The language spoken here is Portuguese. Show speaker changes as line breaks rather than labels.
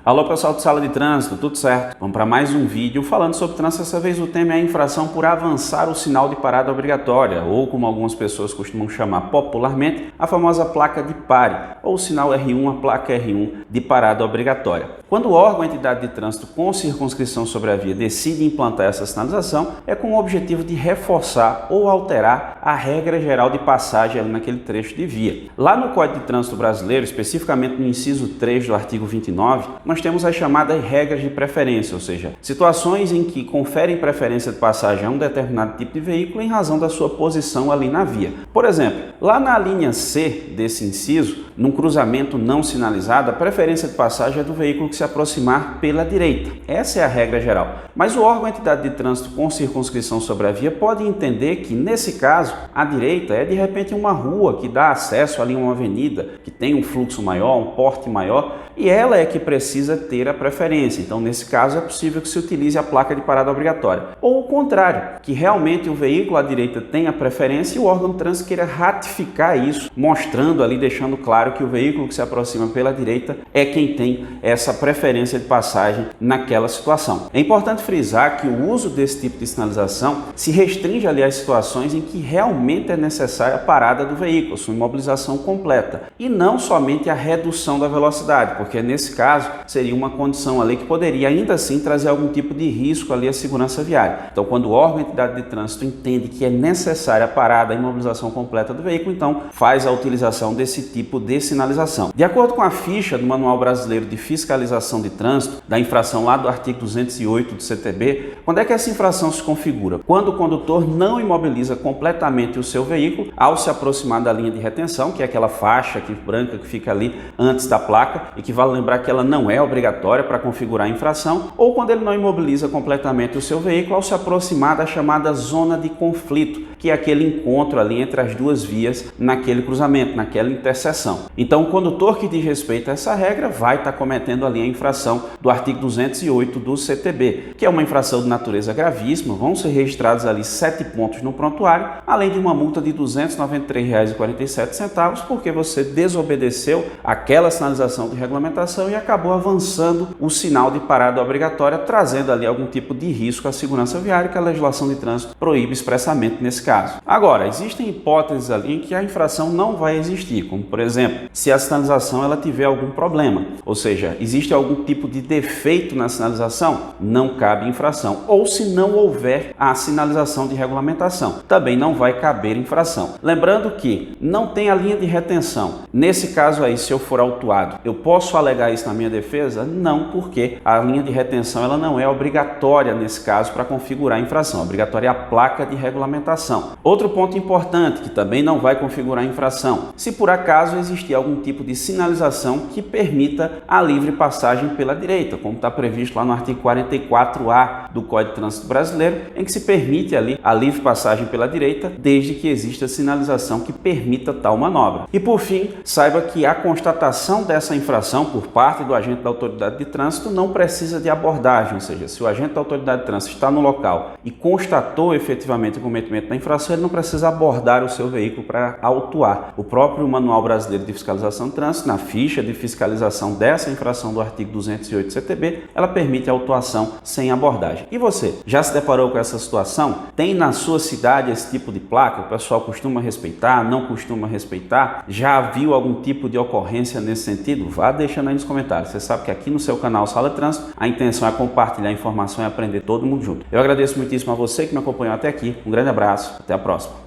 Alô pessoal de Sala de Trânsito, tudo certo? Vamos para mais um vídeo falando sobre trânsito. Dessa vez o tema é a infração por avançar o sinal de parada obrigatória, ou como algumas pessoas costumam chamar popularmente, a famosa placa de pare, ou o sinal R1, a placa R1 de parada obrigatória. Quando o órgão ou entidade de trânsito com circunscrição sobre a via decide implantar essa sinalização, é com o objetivo de reforçar ou alterar a regra geral de passagem ali naquele trecho de via. Lá no Código de Trânsito Brasileiro, especificamente no inciso 3 do artigo 29, nós temos as chamadas regras de preferência, ou seja, situações em que conferem preferência de passagem a um determinado tipo de veículo em razão da sua posição ali na via. Por exemplo, lá na linha C desse inciso, num cruzamento não sinalizado, a preferência de passagem é do veículo que se aproximar pela direita. Essa é a regra geral. Mas o órgão ou entidade de trânsito com circunscrição sobre a via pode entender que, nesse caso, a direita é de repente uma rua que dá acesso ali a uma avenida, que tem um fluxo maior, um porte maior, e ela é que precisa ter a preferência. Então, nesse caso, é possível que se utilize a placa de parada obrigatória. Ou o contrário, que realmente o veículo à direita tem a preferência e o órgão de trânsito queira ratificar isso, mostrando ali, deixando claro que o veículo que se aproxima pela direita é quem tem essa preferência de passagem naquela situação. É importante frisar que o uso desse tipo de sinalização se restringe ali às situações em que realmente é necessária a parada do veículo, sua imobilização completa, e não somente a redução da velocidade, porque nesse caso seria uma condição ali que poderia ainda assim trazer algum tipo de risco ali à segurança viária. Então, quando o órgão ou entidade de trânsito entende que é necessária a parada, a imobilização completa do veículo, então faz a utilização desse tipo de sinalização. De acordo com a ficha do Manual Brasileiro de Fiscalização de Trânsito, da infração lá do artigo 208 do CTB, quando é que essa infração se configura? Quando o condutor não imobiliza completamente o seu veículo ao se aproximar da linha de retenção, que é aquela faixa branca que fica ali antes da placa, e que vale lembrar que ela não é obrigatória para configurar a infração, ou quando ele não imobiliza completamente o seu veículo ao se aproximar da chamada zona de conflito, que é aquele encontro ali entre as duas vias naquele cruzamento, naquela interseção. Então, o condutor que diz respeito a essa regra vai estar cometendo ali a infração do artigo 208 do CTB, que é uma infração de natureza gravíssima. Vão ser registrados ali 7 pontos no prontuário, além de uma multa de R$ 293,47, porque você desobedeceu aquela sinalização de regulamentação e acabou avançando o sinal de parada obrigatória, trazendo ali algum tipo de risco à segurança viária que a legislação de trânsito proíbe expressamente nesse caso. Agora, existem hipóteses ali em que a infração não vai existir, como por exemplo, se a sinalização ela tiver algum problema, ou seja, existe algum tipo de defeito na sinalização, não cabe infração, ou se não houver a sinalização de regulamentação, também não vai caber infração. Lembrando que não tem a linha de retenção. Nesse caso aí, se eu for autuado, eu posso alegar isso na minha defesa? Não, porque a linha de retenção ela não é obrigatória nesse caso para configurar a infração. Obrigatória é a placa de regulamentação. Outro ponto importante que também não vai configurar a infração: se por acaso existir algum tipo de sinalização que permita a livre passagem pela direita, como está previsto lá no artigo 44A do Código de Trânsito Brasileiro, em que se permite ali a livre passagem pela direita, desde que exista sinalização que permita tal manobra. E por fim, saiba que a constatação dessa infração por parte do agente da autoridade de trânsito não precisa de abordagem, ou seja, se o agente da autoridade de trânsito está no local e constatou efetivamente o cometimento da infração, ele não precisa abordar o seu veículo para autuar. O próprio Manual Brasileiro de Fiscalização de Trânsito, na ficha de fiscalização dessa infração do artigo 208 CTB, ela permite a autuação sem abordagem. E você, já se deparou com essa situação? Tem na sua cidade esse tipo de placa? O pessoal costuma respeitar, não costuma respeitar? Já viu algum tipo de ocorrência nesse sentido? Vá deixando aí nos comentários. Você sabe que aqui no seu canal Sala de Trânsito, a intenção é compartilhar informação e aprender todo mundo junto. Eu agradeço muitíssimo a você que me acompanhou até aqui. Um grande abraço, até a próxima.